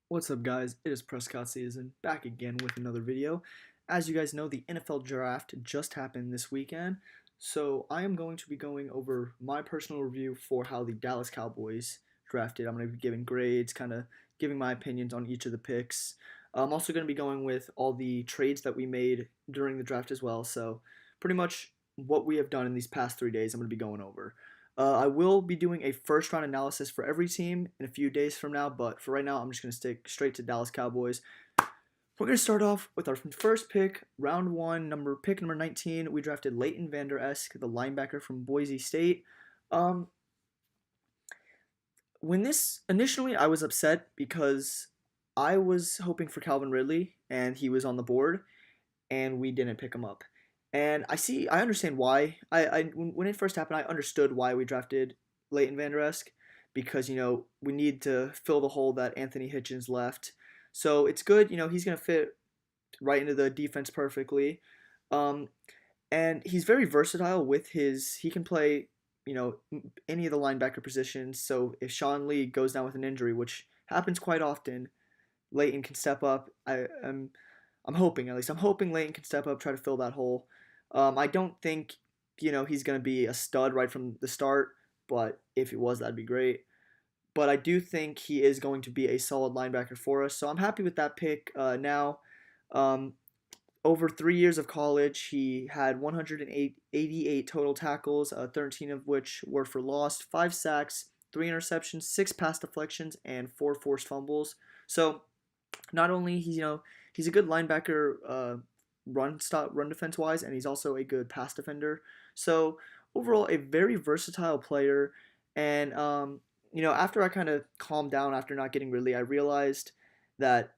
What's up, guys? It is Prescott season, back again with another video. As you guys know, the NFL draft just happened this weekend, so I am going to be going over my personal review for how the Dallas Cowboys drafted. I'm going to be giving grades, kind of giving my opinions on each of the picks. I'm also going to be going with all the trades that we made during the draft as well, so pretty much what we have done in these past 3 days, I'm going to be going over. I will be doing a first round analysis for every team in a few days from now, but for right now, I'm just going to stick straight to Dallas Cowboys. We're going to start off with our first pick, round one, pick number 19. We drafted Leighton Vander Esch, the linebacker from Boise State. Um, when this initially, I was upset because I was hoping for Calvin Ridley, and he was on the board, and we didn't pick him up. And I understand why. When it first happened, I understood why we drafted Leighton Vander Esch because we need to fill the hole that Anthony Hitchens left. So it's good. He's gonna fit right into the defense perfectly. Um, and he's very versatile with his. He can play any of the linebacker positions. So if Sean Lee goes down with an injury, which happens quite often, Leighton can step up. I'm hoping, at least. I'm hoping Leighton can step up, try to fill that hole. I don't think, he's going to be a stud right from the start, but if he was, that'd be great. But I do think he is going to be a solid linebacker for us, so I'm happy with that pick now. Um, Over 3 years of college, he had 188 total tackles, 13 of which were for loss, 5 sacks, 3 interceptions, 6 pass deflections, and 4 forced fumbles. So not only he's a good linebacker, run defense wise, and he's also a good pass defender. So overall, a very versatile player. And after I kind of calmed down after not getting Ridley, I realized that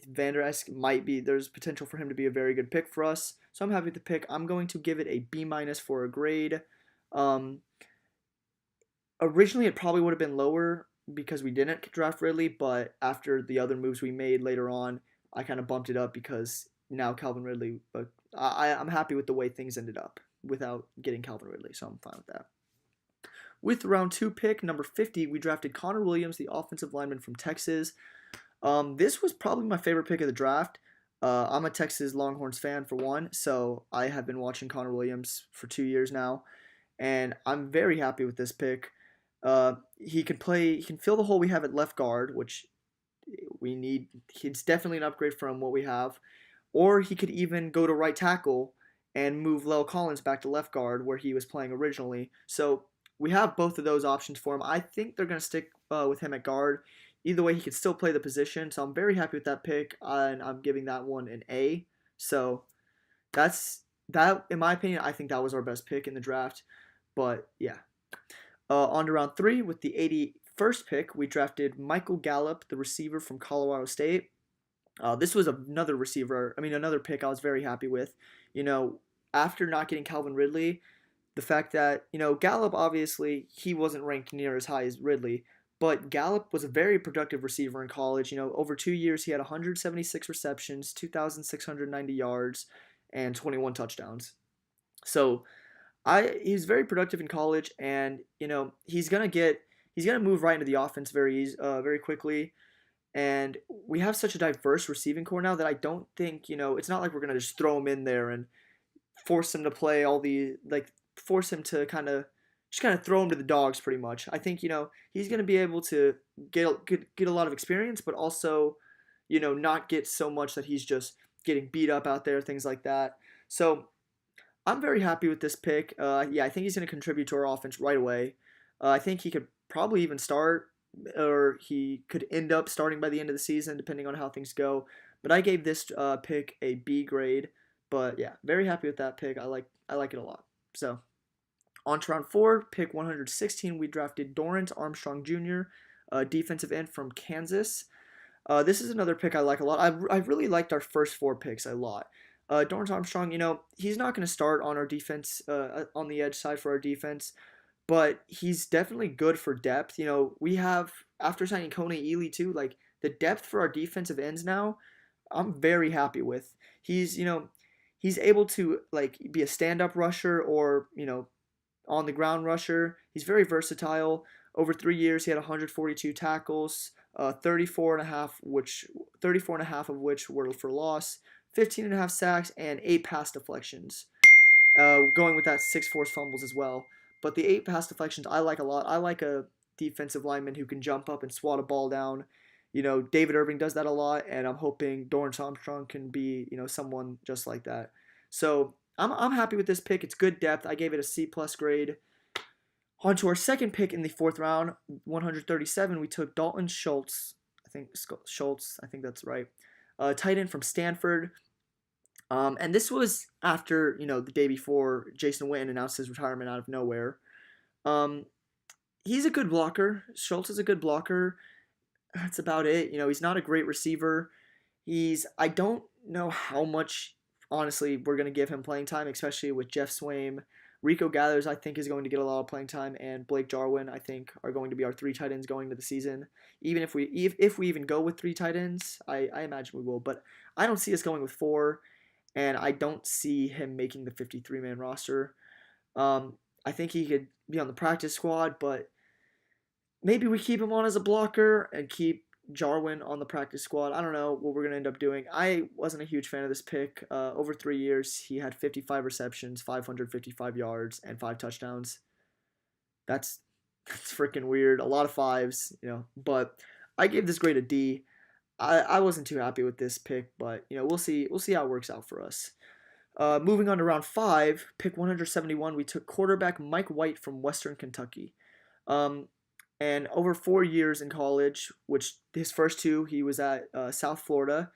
Vander Esch might be there's potential for him to be a very good pick for us. So I'm happy with the pick. I'm going to give it a B minus for a grade. Um, Originally, it probably would have been lower because we didn't draft Ridley, but after the other moves we made later on, I kind of bumped it up because now Calvin Ridley. But I'm happy with the way things ended up without getting Calvin Ridley, so I'm fine with that. With round two pick number 50, we drafted Connor Williams, the offensive lineman from Texas. This was probably my favorite pick of the draft. I'm a Texas Longhorns fan for one, so I have been watching Connor Williams for 2 years now, and I'm very happy with this pick. He can play. He can fill the hole we have at left guard, which we need. It's definitely an upgrade from what we have. Or he could even go to right tackle and move Lel Collins back to left guard where he was playing originally. So we have both of those options for him. I think they're going to stick with him at guard. Either way, he can still play the position. So I'm very happy with that pick, and I'm giving that one an A. So that's that. In my opinion, I think that was our best pick in the draft. But yeah. On to round three with the 81st pick, we drafted Michael Gallup, the receiver from Colorado State. This was another pick I was very happy with. You know, after not getting Calvin Ridley, the fact that, Gallup, obviously, he wasn't ranked near as high as Ridley, but Gallup was a very productive receiver in college. Over 2 years, he had 176 receptions, 2,690 yards, and 21 touchdowns. So he's very productive in college, and he's gonna move right into the offense very quickly. And we have such a diverse receiving core now that I don't think it's not like we're gonna just throw him in there and force him to play force him to kind of throw him to the dogs pretty much. I think he's gonna be able to get a lot of experience, but also not get so much that he's just getting beat up out there, things like that. So I'm very happy with this pick. Yeah, I think he's going to contribute to our offense right away. I think he could probably even start, or he could end up starting by the end of the season, depending on how things go. But I gave this pick a B grade. But yeah, very happy with that pick. I like it a lot. So on to round four, pick 116, we drafted Dorrance Armstrong Jr., defensive end from Kansas. This is another pick I like a lot. I really liked our first four picks a lot. Dorrance Armstrong, he's not going to start on our defense, on the edge side for our defense, but he's definitely good for depth. We have, after signing Kone Ely too, like the depth for our defensive ends now, I'm very happy with. He's able to like be a stand-up rusher or, on the ground rusher. He's very versatile. Over 3 years, he had 142 tackles, 34 and a half of which were for loss, 15 and a half sacks, and 8 pass deflections. Going with that 6 forced fumbles as well. But the 8 pass deflections I like a lot. I like a defensive lineman who can jump up and swat a ball down. David Irving does that a lot, and I'm hoping Dorrance Armstrong can be, someone just like that. So I'm happy with this pick. It's good depth. I gave it a C plus grade. On to our second pick in the fourth round, 137, we took Dalton Schultz. I think that's right. Tight end from Stanford. And this was after, the day before Jason Witten announced his retirement out of nowhere. He's a good blocker. Schultz is a good blocker. That's about it. He's not a great receiver. I don't know how much, honestly, we're going to give him playing time, especially with Jeff Swaim. Rico Gathers, I think, is going to get a lot of playing time, and Blake Jarwin, I think, are going to be our 3 tight ends going into the season. Even if we even go with 3 tight ends, I imagine we will. But I don't see us going with 4, and I don't see him making the 53-man roster. I think he could be on the practice squad, but maybe we keep him on as a blocker and keep Jarwin on the practice squad. I don't know what we're going to end up doing. I wasn't a huge fan of this pick. Over 3 years, he had 55 receptions, 555 yards, and 5 touchdowns. That's freaking weird. A lot of 5s, But I gave this grade a D. I wasn't too happy with this pick, but we'll see how it works out for us. Moving on to round 5, pick 171, we took quarterback Mike White from Western Kentucky. And over 4 years in college, which his first 2, he was at South Florida,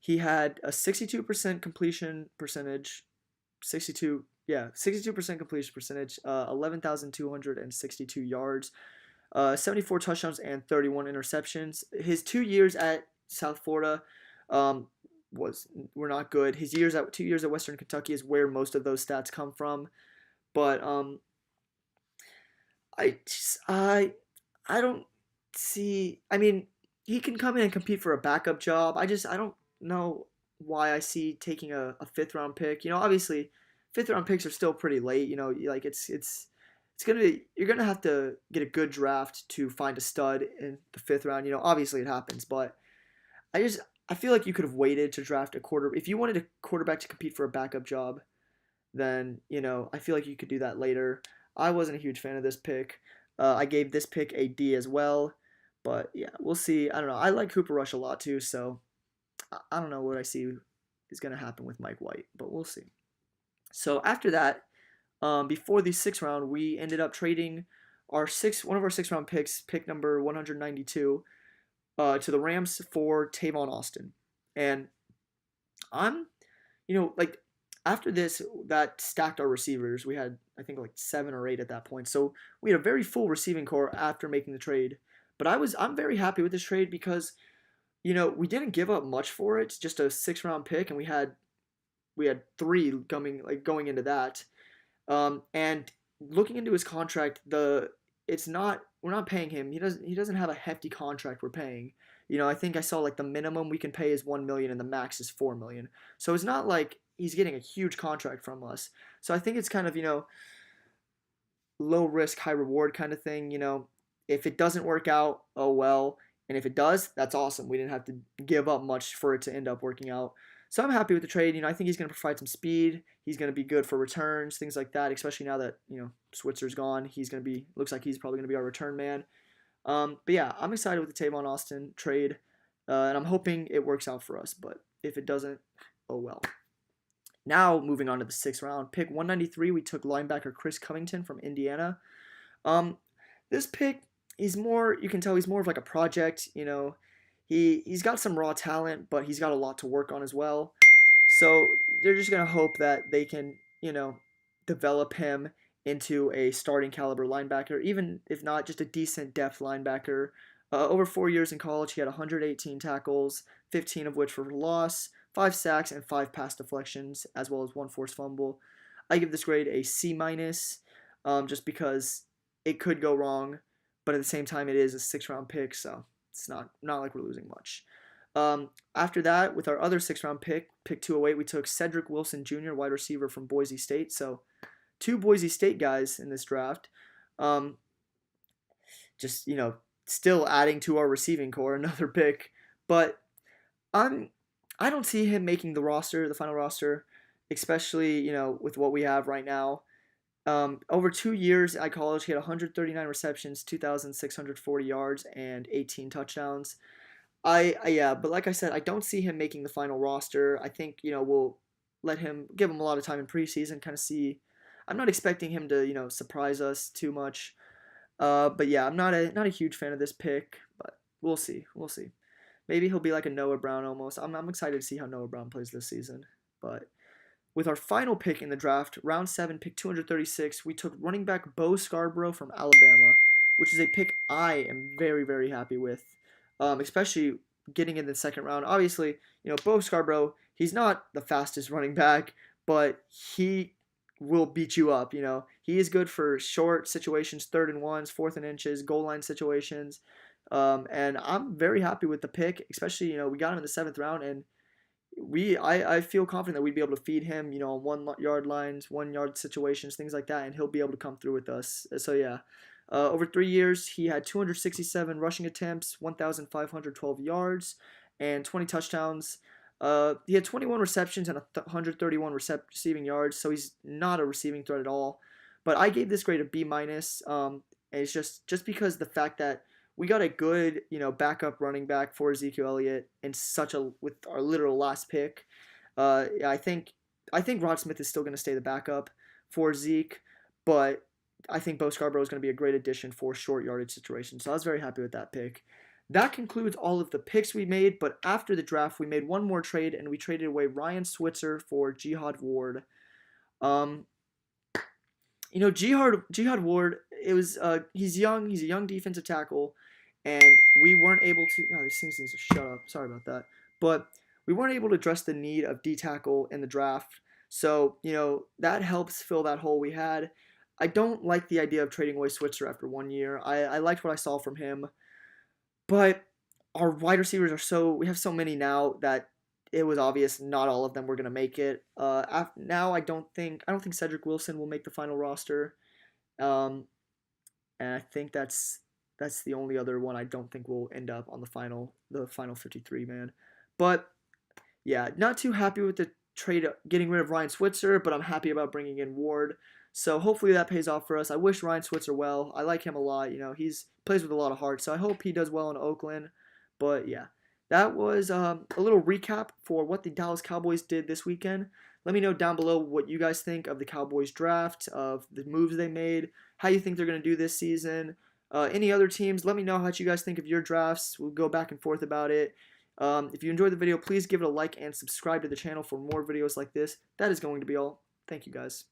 he had a 62% completion percentage, 62% completion percentage, 11,262 yards, 74 touchdowns, and 31 interceptions. His 2 years at South Florida were not good. His 2 years at Western Kentucky is where most of those stats come from. But I don't see. I mean, he can come in and compete for a backup job. I don't know why I see taking a 5th-round pick. Obviously, 5th-round picks are still pretty late. Like it's gonna be, you're gonna have to get a good draft to find a stud in the 5th round. Obviously it happens, but I feel like you could have waited to draft a quarter. If you wanted a quarterback to compete for a backup job, then I feel like you could do that later. I wasn't a huge fan of this pick. I gave this pick a D as well, but yeah, we'll see. I don't know. I like Cooper Rush a lot too, so I don't know what I see is going to happen with Mike White, but we'll see. So after that, before the 6th round, we ended up trading one of our 6th round picks, pick number 192, to the Rams for Tavon Austin. And I'm, like, after this, that stacked our receivers. We had, I think, like 7 or 8 at that point. So we had a very full receiving core after making the trade. But I'm very happy with this trade because, we didn't give up much for it. Just a 6th round pick, and we had 3 going into that. And looking into his contract, we're not paying him. He doesn't have a hefty contract we're paying. I think I saw like the minimum we can pay is $1 million and the max is $4 million. So it's not like he's getting a huge contract from us. So I think it's kind of, low risk, high reward kind of thing. If it doesn't work out, oh well. And if it does, that's awesome. We didn't have to give up much for it to end up working out. So I'm happy with the trade. I think he's going to provide some speed. He's going to be good for returns, things like that, especially now that, Switzer's gone. Looks like he's probably going to be our return man. But yeah, I'm excited with the Tavon Austin trade. And I'm hoping it works out for us. But if it doesn't, oh well. Now, moving on to the 6th round, pick 193, we took linebacker Chris Covington from Indiana. This pick is you can tell he's more of like a project. He's got some raw talent, but he's got a lot to work on as well. So they're just going to hope that they can, develop him into a starting caliber linebacker, even if not just a decent depth linebacker. Over 4 years in college, he had 118 tackles, 15 of which were for loss, 5 sacks, and 5 pass deflections, as well as 1 forced fumble. I give this grade a C-, just because it could go wrong, but at the same time, it is a 6th round pick, so it's not like we're losing much. After that, with our other 6th round pick 208, we took Cedric Wilson Jr., wide receiver from Boise State. So 2 Boise State guys in this draft. Just, still adding to our receiving core, another pick. But I'm I don't see him making the roster, the final roster, especially with what we have right now. Over 2 years at college, he had 139 receptions, 2,640 yards, and 18 touchdowns. Yeah, but like I said, I don't see him making the final roster. I think we'll give him a lot of time in preseason, kind of see. I'm not expecting him to surprise us too much. But yeah, I'm not a huge fan of this pick, but we'll see. We'll see. Maybe he'll be like a Noah Brown almost. I'm excited to see how Noah Brown plays this season. But with our final pick in the draft, round 7, pick 236, we took running back Bo Scarborough from Alabama, which is a pick I am very, very happy with, especially getting in the second round. Obviously, Bo Scarborough, he's not the fastest running back, but he will beat you up. He is good for short situations, third and ones, fourth and inches, goal line situations. And I'm very happy with the pick, especially, we got him in the 7th round, and I feel confident that we'd be able to feed him, on 1 yard lines, 1 yard situations, things like that, and he'll be able to come through with us. So yeah, over 3 years, he had 267 rushing attempts, 1,512 yards, and 20 touchdowns. He had 21 receptions and 131 receiving yards, so he's not a receiving threat at all. But I gave this grade a B minus. And it's just because the fact that we got a good, backup running back for Ezekiel Elliott in with our literal last pick. I think Rod Smith is still going to stay the backup for Zeke, but I think Bo Scarborough is going to be a great addition for short yardage situations. So I was very happy with that pick. That concludes all of the picks we made, but after the draft, we made one more trade, and we traded away Ryan Switzer for Jihad Ward. Jihad Ward, he's young. He's a young defensive tackle, and we weren't able to. Oh, these things needs to shut up. Sorry about that. But we weren't able to address the need of D tackle in the draft. So that helps fill that hole we had. I don't like the idea of trading away Switzer after 1 year. I liked what I saw from him, but our wide receivers we have so many now that it was obvious not all of them were gonna make it. Now I don't think Cedric Wilson will make the final roster, um, and I think that's the only other one I don't think will end up on the final 53 man. But yeah, not too happy with the trade getting rid of Ryan Switzer, but I'm happy about bringing in Ward. So hopefully that pays off for us. I wish Ryan Switzer well. I like him a lot. He's plays with a lot of heart, so I hope he does well in Oakland. But yeah, that was a little recap for what the Dallas Cowboys did this weekend. Let me know down below what you guys think of the Cowboys draft, of the moves they made, how you think they're going to do this season. Any other teams, let me know what you guys think of your drafts. We'll go back and forth about it. If you enjoyed the video, please give it a like and subscribe to the channel for more videos like this. That is going to be all. Thank you, guys.